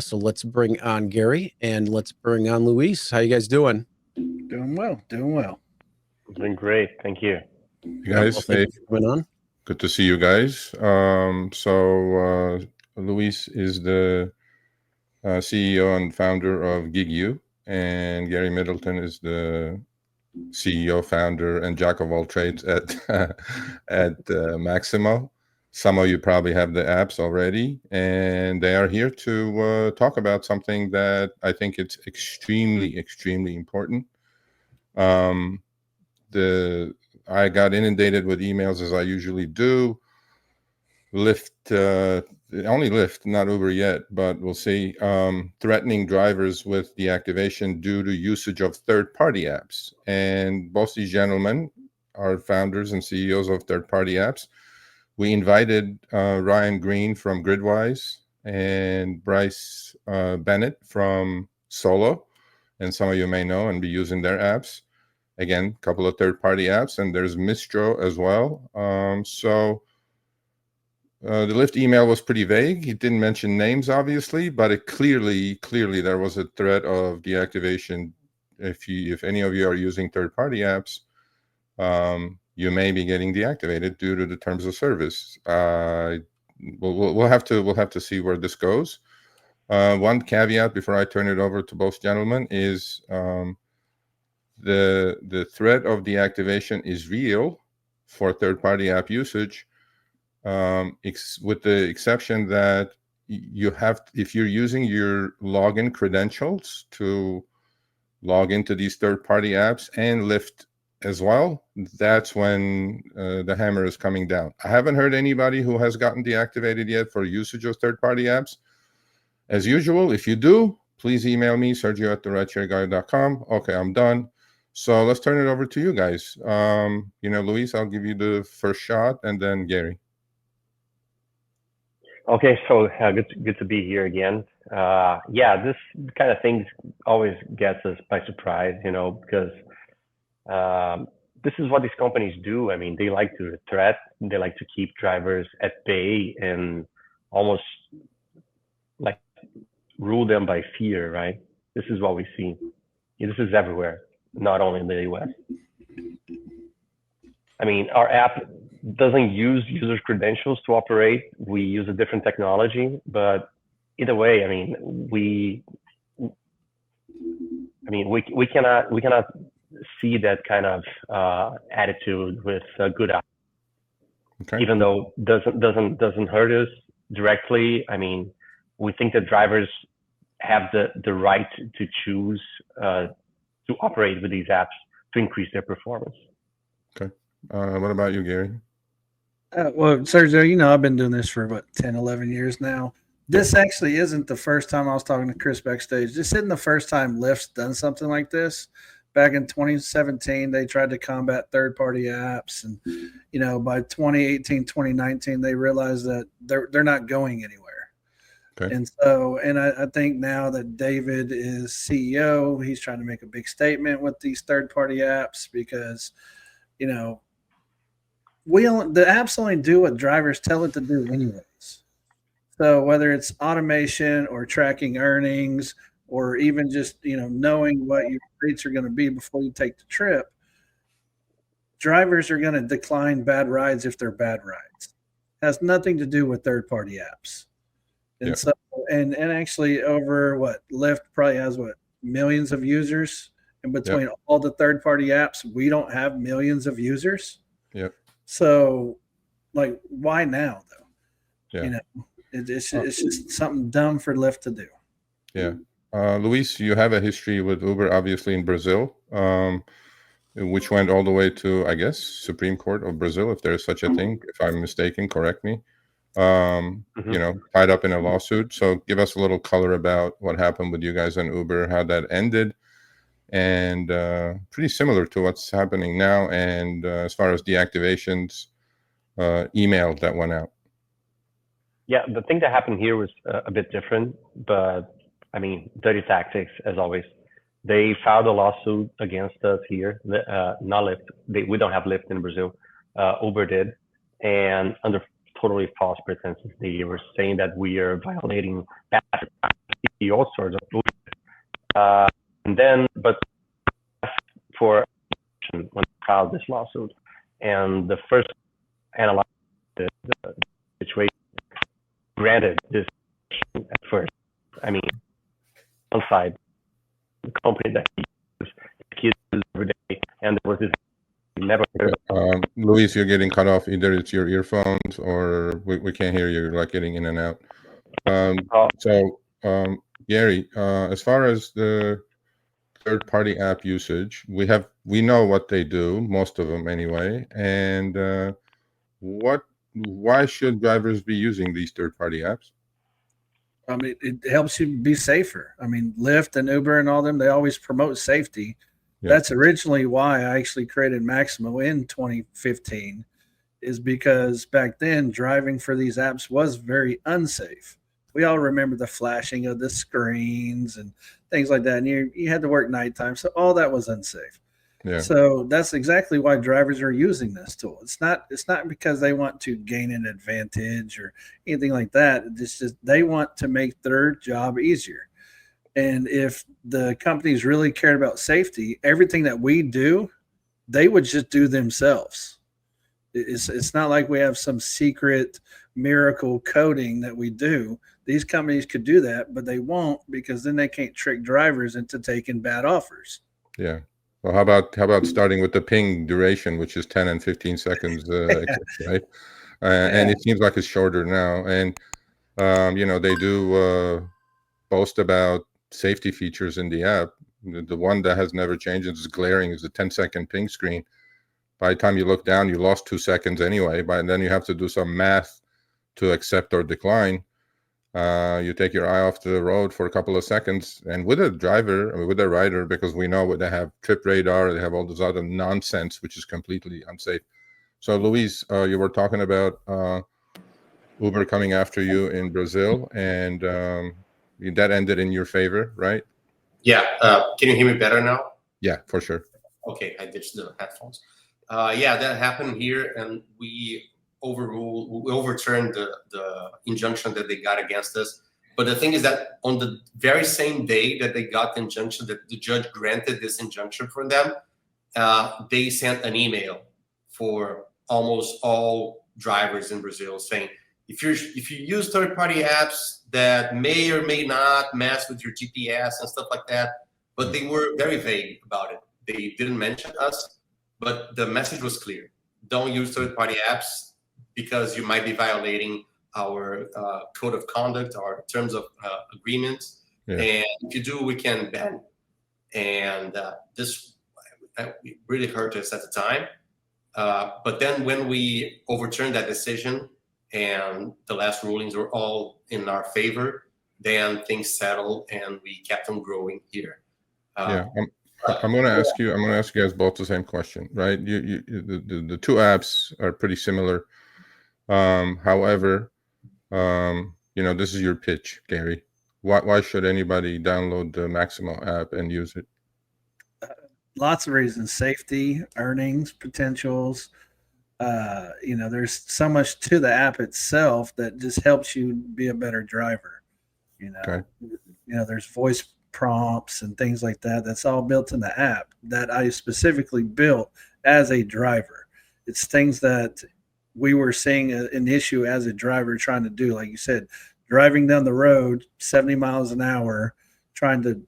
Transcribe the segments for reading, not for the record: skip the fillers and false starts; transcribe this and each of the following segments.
So let's bring on Gary and let's bring on Luis. How you guys doing? Doing well, doing well. Doing great, thank you. You Well, guys, thank hey, you for coming on. good to see you guys. Luis is the CEO and founder of GigU, and Gary Middleton is the CEO, founder, and jack of all trades at Maximo. Some of you probably have the apps already, and they are here to talk about something that I think it's extremely, extremely important. Um, the I got inundated with emails as I usually do. Lyft, only Lyft, not Uber yet, but we'll see. Threatening drivers with deactivation due to usage of third-party apps. And both these gentlemen are founders and CEOs of third-party apps. We invited Ryan Green from Gridwise and Bryce Bennett from Solo, and some of you may know and be using their apps. Again, a couple of third-party apps, and there's Mistro as well. The Lyft email was pretty vague. It didn't mention names, obviously, but it clearly there was a threat of deactivation. If any of you are using third-party apps, you may be getting deactivated due to the terms of service. We'll have to see where this goes. One caveat before I turn it over to both gentlemen is the threat of deactivation is real for third-party app usage. With the exception that you have, if you're using your login credentials to log into these third-party apps and Lyft as well, that's when the hammer is coming down. I haven't heard anybody who has gotten deactivated yet for usage of third-party apps. As usual, if you do, please email me, Sergio at therideshareguy.com. Okay, I'm done. So let's turn it over to you guys. Luis, I'll give you the first shot, and then Gary. Okay, so good to be here again. This kind of thing always gets us by surprise, because this is what these companies do. I mean, they like to threat, they like to keep drivers at bay and almost like rule them by fear, right? This is what we see. This is everywhere, not only in the US. I mean, our app doesn't use users' credentials to operate. We use a different technology, but either way, I mean, we cannot see that kind of attitude with a good app. Okay. Even though doesn't hurt us directly. I mean, we think that drivers have the right to choose to operate with these apps to increase their performance. Okay. What about you, Gary? Well, Sergio, I've been doing this for about 10, 11 years now. This actually isn't the first time I was talking to Chris backstage. This isn't the first time Lyft's done something like this. Back in 2017, they tried to combat third-party apps. And, by 2018, 2019, they realized that they're not going anywhere. Okay. And so, I think now that David is CEO, he's trying to make a big statement with these third-party apps because, the apps only do what drivers tell it to do anyways. So whether it's automation or tracking earnings or even just, knowing what your rates are going to be before you take the trip, drivers are going to decline bad rides if they're bad rides. It has nothing to do with third-party apps. And so, and actually over Lyft probably has millions of users, and between all the third-party apps, we don't have millions of users. Yep. So, why now though? Yeah. It's just something dumb for Lyft to do. Yeah. Luis, you have a history with Uber, obviously in Brazil, which went all the way to, I guess, Supreme Court of Brazil, if there's such a thing. If I'm mistaken, correct me. Tied up in a lawsuit. So give us a little color about what happened with you guys on Uber, how that ended, and pretty similar to what's happening now. And as far as deactivations, email that went out. Yeah, the thing that happened here was a bit different, but I mean, dirty tactics as always. They filed a lawsuit against us here, not Lyft. We don't have Lyft in Brazil. Uber did, and under totally false pretenses, they were saying that we are violating passenger privacy see all sorts of and then, but for when we filed this lawsuit, and the first analyzed the situation, granted this at first. I mean, on side, the company that he uses every day, and there was this never heard of. Luis, you're getting cut off. Either it's your earphones or we can't hear you. You're like getting in and out. Gary, as far as the third-party app usage, we know what they do, most of them anyway, and why should drivers be using these third-party apps? I mean, it helps you be safer. I mean, Lyft and Uber and all them, they always promote safety. Yeah. That's originally why I actually created Maximo in 2015, is because back then driving for these apps was very unsafe. We all remember the flashing of the screens and things like that. And you had to work nighttime. So all that was unsafe. Yeah. So that's exactly why drivers are using this tool. It's not because they want to gain an advantage or anything like that. It's just they want to make their job easier. And if the companies really cared about safety, everything that we do, they would just do themselves. It's not like we have some secret miracle coding that we do. These companies could do that, but they won't, because then they can't trick drivers into taking bad offers. Yeah. Well, how about starting with the ping duration, which is 10 and 15 seconds, right? And it seems like it's shorter now. And they do boast about safety features in the app. The one that has never changed, it's glaring, is the 10-second ping screen. By the time you look down, you lost 2 seconds anyway. But then you have to do some math to accept or decline. You take your eye off the road for a couple of seconds, and with a driver, with a rider, because we know they have trip radar, they have all this other nonsense, which is completely unsafe. So, Luis, you were talking about Uber coming after you in Brazil, and that ended in your favor, right? Yeah. Can you hear me better now? Yeah, for sure. Okay, I ditched the headphones. Yeah, that happened here, and we overturned the injunction that they got against us. But the thing is that on the very same day that they got the injunction, that the judge granted this injunction for them, they sent an email for almost all drivers in Brazil saying, if you use third-party apps that may or may not mess with your GPS and stuff like that, but they were very vague about it. They didn't mention us, but the message was clear. Don't use third-party apps, because you might be violating our code of conduct, our terms of agreements. Yeah. And if you do, we can ban. And this really hurt us at the time. But then when we overturned that decision and the last rulings were all in our favor, then things settled and we kept on growing here. I'm going to ask you. I'm going to ask you guys both the same question, right? The two apps are pretty similar. However, this is your pitch, Gary. Why should anybody download the Maximo app and use it? Lots of reasons: safety, earnings, potentials. There's so much to the app itself that just helps you be a better driver. Okay. There's voice prompts and things like that. That's all built in the app that I specifically built as a driver. It's things that we were seeing an issue as a driver trying to do, like you said, driving down the road 70 miles an hour, trying to,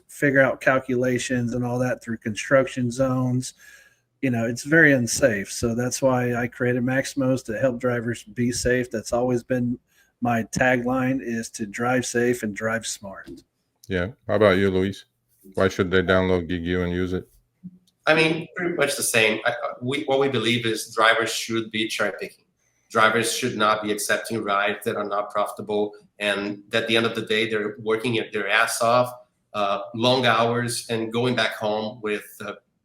figure out calculations and all that through construction zones. It's very unsafe. So that's why I created Maximos, to help drivers be safe. That's always been my tagline, is to drive safe and drive smart. Yeah. How about you, Luis? Why should they download GigU and use it? I mean, pretty much the same. What we believe is drivers should be cherry picking. Drivers should not be accepting rides that are not profitable, and at the end of the day, they're working their ass off, long hours, and going back home with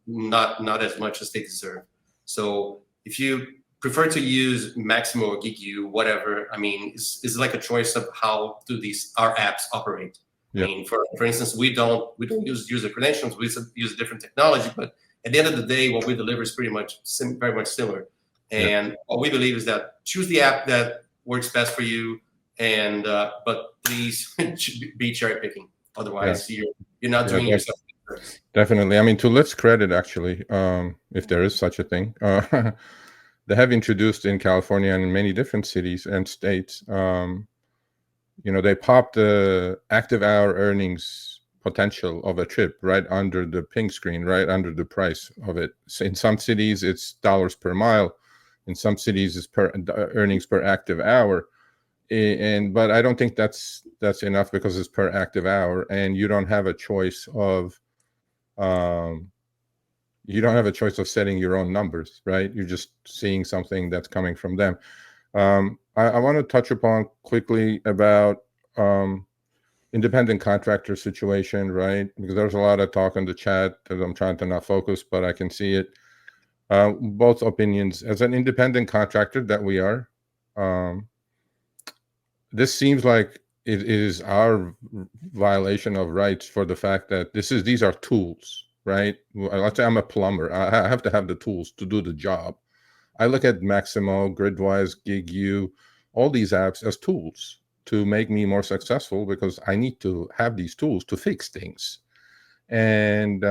not as much as they deserve. So if you prefer to use Maximo or GigU, whatever, I mean, it's like a choice of how do our apps operate. Yeah. I mean, for instance, we don't use user credentials. We use a different technology, but at the end of the day, what we deliver is pretty much very much similar. And what we believe is that choose the app that works best for you. And but please be cherry picking. Otherwise, you're not doing yourself a service. Definitely. I mean, to Lyft's credit, actually, if there is such a thing, they have introduced in California and in many different cities and states, they popped the active hour earnings potential of a trip right under the ping screen, right under the price of it. So in some cities, it's dollars per mile. In some cities, it's earnings per active hour. But I don't think that's enough, because it's per active hour, and you don't have a choice of setting your own numbers, right? You're just seeing something that's coming from them. I want to touch upon quickly about independent contractor situation, right? Because there's a lot of talk in the chat that I'm trying to not focus, but I can see it. Both opinions. As an independent contractor that we are, this seems like it is our violation of rights for the fact that these are tools, right? Let's say I'm a plumber. I have to have the tools to do the job. I look at Maximo, Gridwise, GigU, all these apps as tools to make me more successful, because I need to have these tools to fix things. And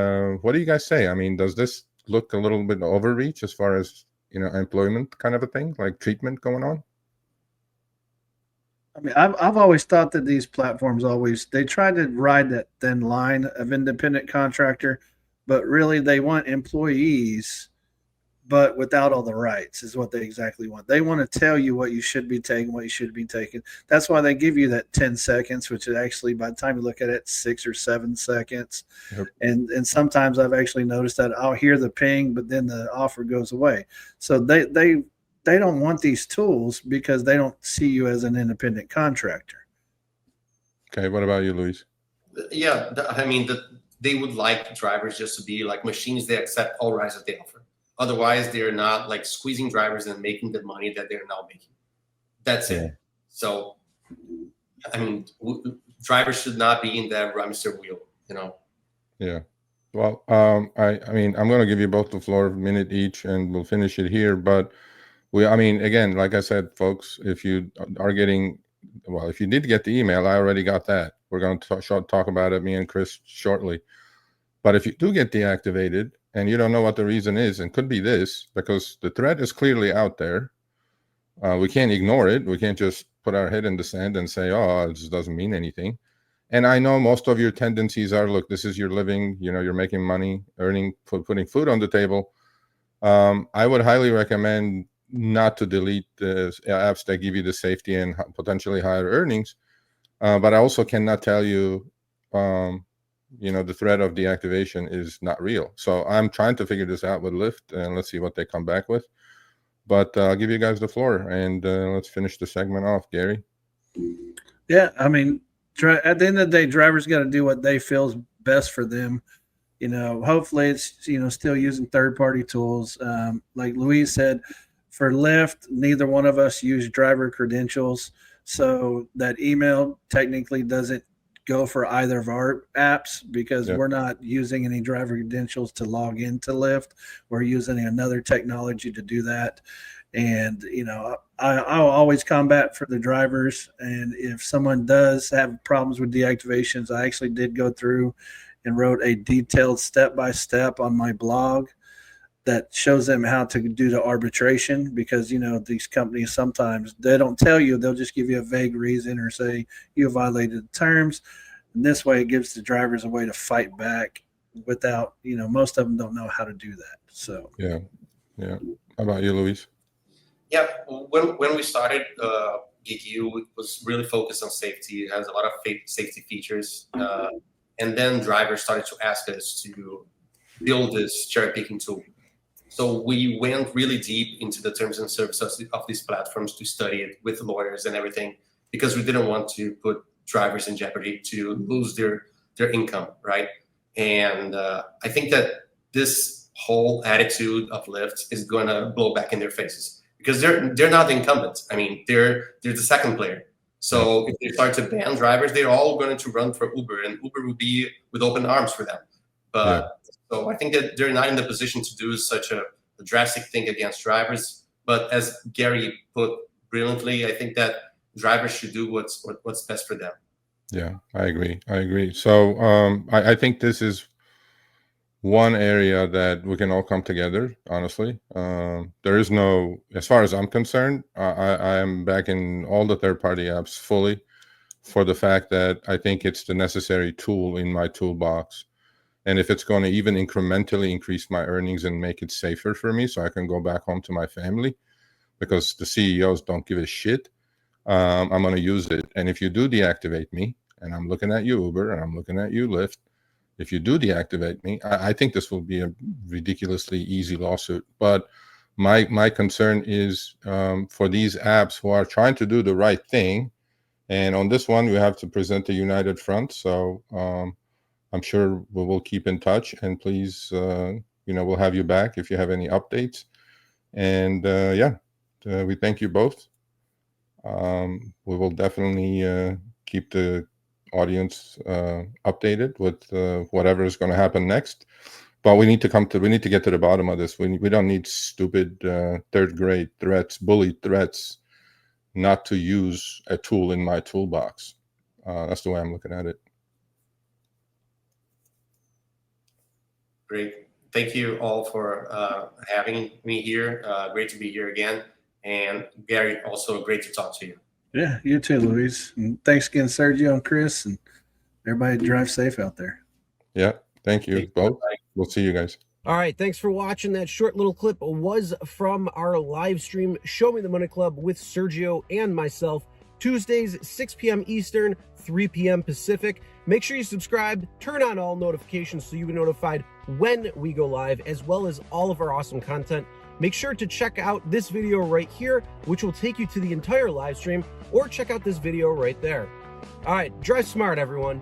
what do you guys say? I mean, does this look a little bit overreach as far as, employment kind of a thing, like treatment going on? I mean, I've always thought that these platforms they try to ride that thin line of independent contractor, but really they want employees, but without all the rights is what they exactly want. They want to tell you what you should be taking, what you should be taking. That's why they give you that 10 seconds, which is actually, by the time you look at it, 6 or 7 seconds. Yep. And sometimes I've actually noticed that I'll hear the ping, but then the offer goes away. So they don't want these tools because they don't see you as an independent contractor. Okay, what about you, Luis? Yeah, I mean, they would like drivers just to be like machines. They accept all rides that they offer. Otherwise, they're not like squeezing drivers and making the money that they're now making. That's it. So, I mean, drivers should not be in that hamster wheel, Yeah. Well, I mean, I'm going to give you both the floor, a minute each, and we'll finish it here. But again, like I said, folks, if you did get the email, I already got that. We're going to talk about it, me and Chris, shortly. But if you do get deactivated and you don't know what the reason is, and could be this, because the threat is clearly out there. We can't ignore it. We can't just put our head in the sand and say, oh, it just doesn't mean anything. And I know most of your tendencies are, look, this is your living, you're making money, putting food on the table. I would highly recommend not to delete the apps that give you the safety and potentially higher earnings. But I also cannot tell you, the threat of deactivation is not real. So I'm trying to figure this out with Lyft, and let's see what they come back with. But I'll give you guys the floor, and let's finish the segment off, Gary. Yeah, I mean, at the end of the day, drivers got to do what they feel is best for them. Hopefully it's, still using third-party tools. Like Luis said, for Lyft, neither one of us use driver credentials. So that email technically doesn't go for either of our apps, because we're not using any driver credentials to log into Lyft. We're using another technology to do that. And, I'll always combat for the drivers. And if someone does have problems with deactivations, I actually did go through and wrote a detailed step-by-step on my blog that shows them how to do the arbitration, because, these companies, sometimes they don't tell you. They'll just give you a vague reason or say you violated the terms. And this way it gives the drivers a way to fight back without, most of them don't know how to do that. So, yeah. How about you, Luis? Yeah, when we started GigU, it was really focused on safety. It has a lot of safety features. And then drivers started to ask us to build this cherry picking tool. So we went really deep into the terms and services of these platforms to study it with lawyers and everything, because we didn't want to put drivers in jeopardy to lose their income, right? And I think that this whole attitude of Lyft is going to blow back in their faces, because they're not the incumbents. I mean, they're the second player. So if they start to ban drivers, they're all going to run for Uber, and Uber will be with open arms for them. But so I think that they're not in the position to do such a drastic thing against drivers. But as Gary put brilliantly, I think that drivers should do what's best for them. Yeah, I agree. So I think this is one area that we can all come together, honestly. There is no, as far as I'm concerned, I am backing all the third-party apps fully for the fact that I think it's the necessary tool in my toolbox. And if it's going to even incrementally increase my earnings and make it safer for me so I can go back home to my family, because the CEOs don't give a shit, I'm going to use it. And if you do deactivate me, and I'm looking at you, Uber, and I'm looking at you, Lyft, if you do deactivate me, I think this will be a ridiculously easy lawsuit. But my concern is for these apps who are trying to do the right thing. And on this one, we have to present a united front. So I'm sure we will keep in touch. And please, we'll have you back if you have any updates. And we thank you both. We will definitely keep the audience updated with whatever is going to happen next, but we need to get to the bottom of this. We don't need stupid third grade threats, bully threats, not to use a tool in my toolbox. That's the way I'm looking at it. Great. Thank you all for having me here. Great to be here again. And Gary, also great to talk to you. Yeah, you too, Luis. And thanks again, Sergio and Chris, and everybody drive safe out there. Yeah, thank you both. We'll see you guys. All right, thanks for watching. That short little clip was from our live stream, Show Me the Money Club with Sergio and myself, Tuesdays, 6 p.m. Eastern, 3 p.m. Pacific. Make sure you subscribe, turn on all notifications so you'll be notified when we go live, as well as all of our awesome content. Make sure to check out this video right here, which will take you to the entire live stream, or check out this video right there. All right, drive smart, everyone.